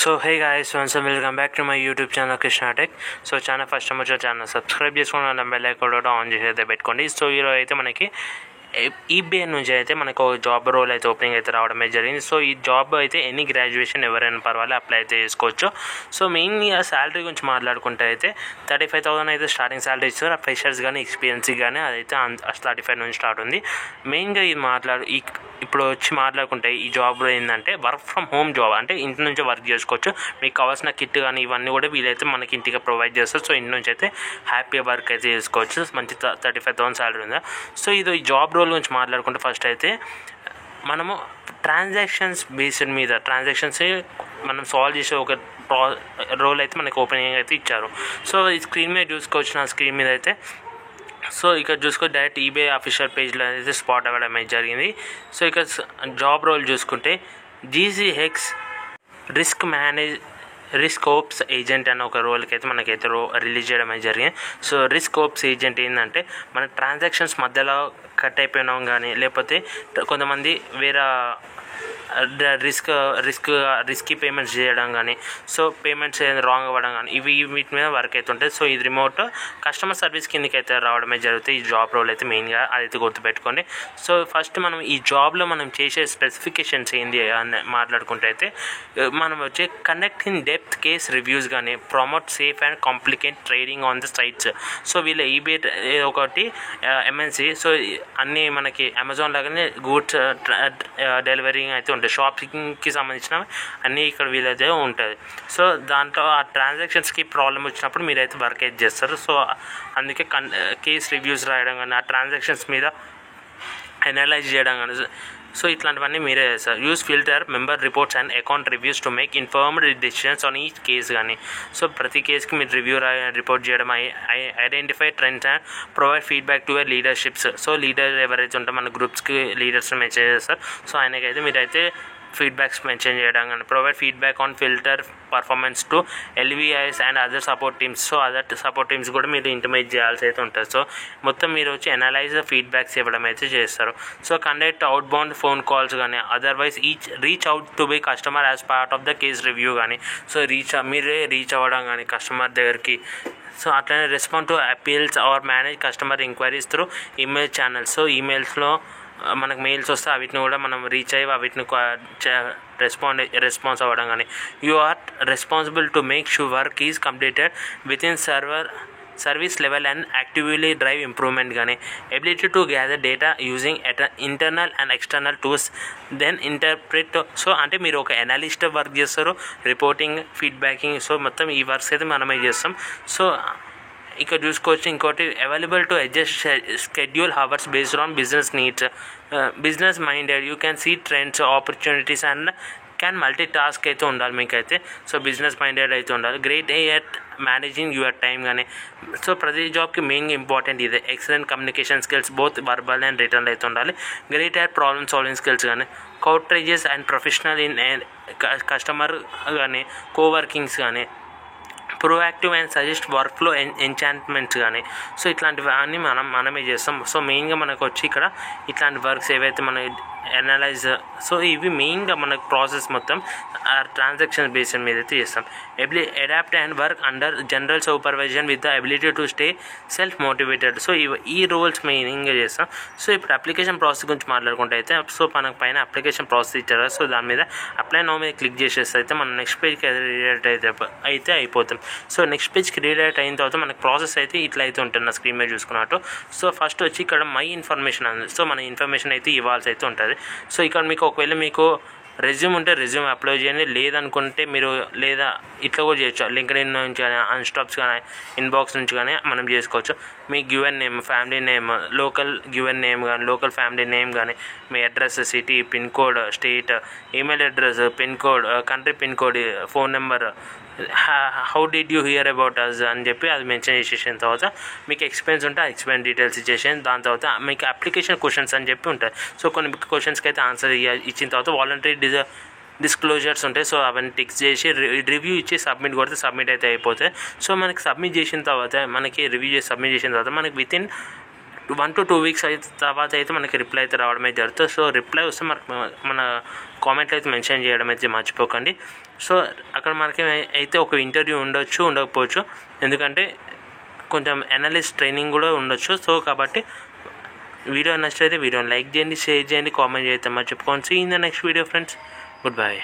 So hey guys, once welcome back to my YouTube channel Krishna tech. So channel first time వచ్చే channel subscribe చేసుకుని bell icon కూడా on చేసి అయితే పెట్టుకోండి. So ఈరోజు అయితే మనకి ఈబే నుంచి అయితే మనకు జాబ్ రోల్ అయితే ఓపెనింగ్ అయితే రావడమే జరిగింది. సో ఈ జాబ్ అయితే ఎనీ గ్రాడ్యుయేషన్ ఎవరైనా పర్వాలేదు అప్లై అయితే చేసుకోవచ్చు. సో మెయిన్గా శాలరీ గురించి మాట్లాడుకుంటే అయితే 35,000 అయితే స్టార్టింగ్ శాలరీ ఇస్తారు. ఫ్రెషర్స్ కానీ ఎక్స్పీరియన్స్కి కానీ అదైతే 35 నుంచి స్టార్ట్ ఉంది. మెయిన్గా ఇది ఇప్పుడు వచ్చి మాట్లాడుకుంటే ఈ జాబ్లో ఏంటంటే వర్క్ ఫ్రమ్ హోమ్ జాబ్, అంటే ఇంటి నుంచి వర్క్ చేసుకోవచ్చు. మీకు కావాల్సిన కిట్ కానీ ఇవన్నీ కూడా వీలైతే మనకి ఇంటికి ప్రొవైడ్ చేస్తారు. సో ఇంటి నుంచి అయితే హ్యాపీగా వర్క్ అయితే చేసుకోవచ్చు. మంచి 35,000 శాలరీ ఉంది. సో ఇది ఈ జాబ్ రోల్ గురించి మాట్లాడుకుంటే ఫస్ట్ అయితే మనము ట్రాన్సాక్షన్స్ బేస్డ్ మీద మనం సాల్వ్ చేసే ఒక రోల్ అయితే మనకి ఓపెనింగ్ అయితే ఇచ్చారు. సో ఈ స్క్రీన్ మీద చూసుకోవచ్చు. నా స్క్రీన్ మీద అయితే సో ఇక్కడ చూసుకో డైరెక్ట్ ఈబే అఫీషియల్ పేజ్లో అయితే స్పాట్ అవ్వడం అయితే జరిగింది. సో ఇక్కడ జాబ్ రోల్ చూసుకుంటే జీసీహెక్స్ రిస్క్ ఓప్స్ ఏజెంట్ అనే ఒక రోల్కి అయితే మనకైతే రిలీజ్ చేయడం అయితే జరిగింది. సో రిస్క్ ఓప్స్ ఏజెంట్ ఏంటంటే మన ట్రాన్సాక్షన్స్ మధ్యలో అయిపోయినాం కానీ లేకపోతే కొంతమంది వేరే రిస్కీ పేమెంట్స్ చేయడం కానీ, సో పేమెంట్స్ రాంగ్ అవ్వడం కానీ వీటి మీద వర్క్ అయితే ఉంటుంది. సో ఇది రిమోట్ కస్టమర్ సర్వీస్ కిందకి అయితే రావడమే జరుగుతుంది. ఈ జాబ్ రోల్ అయితే మెయిన్గా అదైతే గుర్తుపెట్టుకోండి. సో ఫస్ట్ మనం ఈ జాబ్లో మనం చేసే స్పెసిఫికేషన్స్ ఏంటి అని మాట్లాడుకుంటే అయితే మనం వచ్చే conduct in depth case reviews కానీ, promote safe and complicate trading on the sites. So వీళ్ళ ఈబే ఒకటి ఎంఎన్సీ. సో అన్నీ మనకి అమెజాన్ లాగానే గూడ్స్ డెలివరింగ్ అయితే ఉంటాయి. షాపింగ్కి సంబంధించిన అన్నీ ఇక్కడ వీలైతే ఉంటుంది. సో దాంట్లో ఆ ట్రాన్సాక్షన్స్కి ప్రాబ్లం వచ్చినప్పుడు మీరైతే వర్క్ అయితే చేస్తారు. సో అందుకే కేస్ రివ్యూస్ రాయడం కానీ, ఆ ట్రాన్సాక్షన్స్ మీద అనలైజ్ చేయడం కానీ, సో ఇట్లాంటివన్నీ మీరే చేస్తారు. Use filter member reports and account reviews to make informed decisions on each case కానీ. సో ప్రతి కేసుకి మీరు రిపోర్ట్ చేయడం, identify trends and provide feedback to leaderships. So leader ఎవరైతే ఉంటారో మన గ్రూప్స్కి లీడర్స్ మెసేజ్ చేస్తారు. సో ఆయనకైతే మీరైతే ఫీడ్బ్యాక్స్ మెన్షన్ చేయడం కానీ, provide feedback on filter performance to LVIs and other support teams. So other support teams కూడా మీరు ఇంటిమేట్ చేయాల్సి అయితే ఉంటుంది. సో మొత్తం మీరు వచ్చి అనలైజ్ ఫీడ్బ్యాక్స్ ఇవ్వడం అయితే చేస్తారు. So conduct outbound phone calls కానీ, otherwise reach out to buy customer as part of the case review కానీ. సో మీరే రీచ్ అవ్వడం కానీ కస్టమర్ దగ్గరికి. సో అట్లనే respond to appeals or manage customer enquiries through email channels. So ఈమెయిల్స్లో మనకు mails వస్తే వీటిని కూడా మనం రీచ్ అయ్యి వీటిని రెస్పాన్స్ అవ్వడం కానీ. You are responsible to make sure work is completed within service level and actively drive improvement కానీ. Ability to gather data using internal and external tools then interpret. So అంటే మీరు ఒక analyst work చేస్తారు, reporting, feedbacking. So మొత్తం ఈ works అయితే మనమే చేస్తాం. సో ఇక్కడ చూసుకోవచ్చు. ఇంకోటి available to adjust schedule hours based on business needs. Business minded, you can see trends, opportunities and can multi task అయితే ఉండాలి మీకైతే. సో బిజినెస్ మైండెడ్ అయితే ఉండాలి. Great at managing your time కానీ. సో ప్రతి జాబ్కి మెయిన్గా ఇంపార్టెంట్ ఇదే. Excellent communication skills both verbal and written అయితే ఉండాలి. Great at problem solving skills కానీ, courteous and professional in customer కానీ, కోవర్కింగ్స్ కానీ, proactive and suggest work flow enchantments కానీ. సో ఇట్లాంటివన్నీ మనమే చేస్తాం. సో మెయిన్గా మనకు వచ్చి ఇక్కడ ఇట్లాంటి వర్క్స్ ఏవైతే మన అనలైజ్, సో ఇవి మెయిన్గా మనకు ప్రాసెస్ మొత్తం ట్రాన్సాక్షన్ బేస్డ్ మీద అయితే చేస్తాం. Adapt and work under general supervision with the ability to stay self motivated. So ఈ రోల్స్ మెయిన్గా చేస్తాం. సో ఇప్పుడు అప్లికేషన్ ప్రాసెస్ గురించి మాట్లాడుకుంటే అయితే సో మనకు పైన అప్లికేషన్ ప్రాసెస్ ఇచ్చారు. సో దాని మీద అప్లై నౌ మీద క్లిక్ చేసేస్తే అయితే మనం నెక్స్ట్ పేజ్కి రీడైరెక్ట్ అయితే అయిపోతాం. సో నెక్స్ట్ పేజ్కి రీడైరెక్ట్ అయిన తర్వాత మనకు ప్రాసెస్ అయితే ఇట్లా అయితే ఉంటుంది నా స్క్రీన్ మీద చూసుకున్నట్టు. సో ఫస్ట్ వచ్చి ఇక్కడ మై ఇన్ఫర్మేషన్ ఉంది. సో మన ఇన్ఫర్మేషన్ అయితే ఇవ్వాల్సి అయితే ఉంటుంది. సో ఇక్కడ మీకు ఒకవేళ మీకు రెజ్యూమ్ ఉంటే రెజ్యూమ్ అప్లోడ్ చేయండి. లేదనుకుంటే మీరు లేదా ఇట్లా కూడా చేయొచ్చు. లింక్డ్ఇన్ నుంచి కానీ, అన్స్టాప్స్ కానీ, ఇన్బాక్స్ నుంచి కానీ మనం చేసుకోవచ్చు. మీ given name, family name, local given name కానీ, లోకల్ ఫ్యామిలీ నేమ్ కానీ, మీ address, city, pin code, state, email address, pin code, country pin code, phone number, how did you hear about us అని చెప్పి అది మెన్షన్ చేసేసిన తర్వాత మీకు experience ఉంటే ఆ ఎక్స్పీరియన్స్ డీటెయిల్స్ ఇచ్చేసి దాని తర్వాత మీకు అప్లికేషన్ క్వశ్చన్స్ అని చెప్పి ఉంటాయి. సో కొన్ని క్వశ్చన్స్కి అయితే ఆన్సర్ ఇచ్చిన తర్వాత వాలంటరీ డిస్క్లోజర్స్ ఉంటాయి. సో అవన్నీ టిక్స్ చేసి రివ్యూ ఇచ్చి సబ్మిట్ కొడితే సబ్మిట్ అయితే అయిపోతాయి. సో మనకి సబ్మిట్ చేసిన తర్వాత మనకి రివ్యూ చేసి సబ్మిట్ చేసిన తర్వాత మనకి వితిన్ 1 to 2 వీక్స్ అయితే తర్వాత అయితే మనకి రిప్లై అయితే రావడం అయితే జరుగుతుంది. సో రిప్లై వస్తే మన కామెంట్లో అయితే మెన్షన్ చేయడం అయితే మర్చిపోకండి. సో అక్కడ మనకి అయితే ఒక ఇంటర్వ్యూ ఉండొచ్చు, ఉండకపోవచ్చు, ఎందుకంటే కొంచెం అనలిస్ట్ ట్రైనింగ్ కూడా ఉండొచ్చు. సో కాబట్టి వీడియో నచ్చితే వీడియోని లైక్ చేయండి, షేర్ చేయండి, కామెంట్ చేస్తే మర్చిపోకండి. See in the next video friends. Good by.